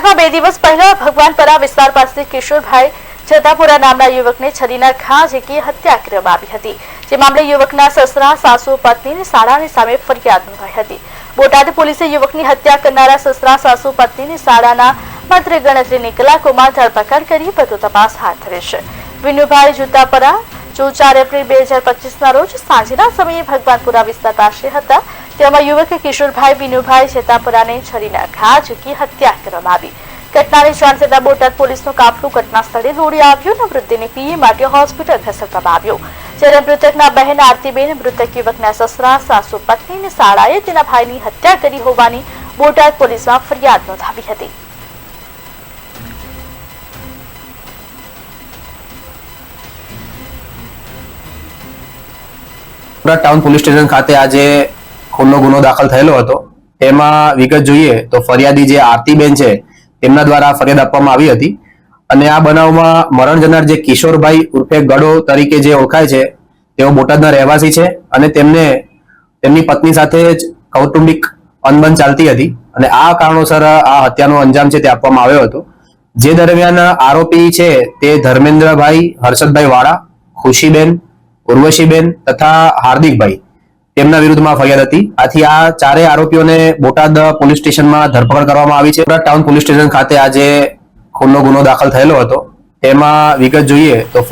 બોટાદમાં 2 દિવસ પહેલા ભગવાનપરા વિસ્તાર પાસે કિશોરભાઈ જતાપુરા નામના યુવકને છરીના ઘા ઝીકી હત્યા કરવામાં આવી હતી। જે મામલે યુવકના સસરા, સાસુ, પત્નીની શાળાની સામે ફરિયાદ નોંધાઈ હતી। બોટાદ પોલીસે યુવકની હત્યા કરનારા સસરા, સાસુ, પત્નીની શાળાના માત્ર ગણતરીની કલાકોમાં ધરપકડ કરી વધુ તપાસ હાથ ધરી છે। વિનુભાઈ જુતાપરા जो 4 एप्रिल 2025 रोज सांजना समये भगवानपुरा विस्तार પાસે હતા। તેમાં યુવક કિશોરભાઈ વિનુભાઈ જેતાપરાને છરીના ઘા ઝીકી હત્યા કરવામાં આવી। ઘટનાની જાણ થતાં બોટાદ પોલીસનું કાફલું ઘટના સ્થળે દોડી આવ્યું અને મૃતદેહને પીએ માટે હોસ્પિટલ ખસેડવામાં આવ્યો। જ્યારે મૃતકના બહેન આરતીબેન મૃતક યુવકના સસરા, સાસુ, પત્નીની શાળાએ તેના ભાઈની હત્યા કરી હોવાની બોટાદ પોલીસમાં ફરિયાદ નોંધાવી હતી। टाउन पुलिस स्टेशन खाते आज खूननो गुनो दाखल थयेलो हतो। तेमां विगत जोईए तो फरियादी जे आरतीबेन छे तेमना द्वारा फरियाद आपवामां आवी हती अने आ बनावमां मरण जनार जे किशोरभाई उर्फे गडो तरीके जे ओळखाय छे तेओ बोटादना रहेवासी छे अने तेमने तेमनी पत्नी साथे ज कौटुंबिक अनबन चालती हती अने आ कारणोसर आ हत्यानो अंजाम छे ते आपवामां आव्यो हतो। जे दरमियान आरोपी छे ते धर्मेन्द्रभाई हर्षदभाई वाड़ा, खुशीबेन, उर्वशीबेन तथा हार्दिकभाई તેમના વિરુદ્ધમાં ફરિયાદ હતી। આથી આ ચારેય આરોપીઓને બોટાદ પોલીસ સ્ટેશનમાં ધરપકડ કરવામાં આવી છે। બોટાદ ટાઉન પોલીસ સ્ટેશન ખાતે આજે ખૂનનો ગુનો દાખલ થયેલો હતો। તેમાં વિગત જોઈએ તો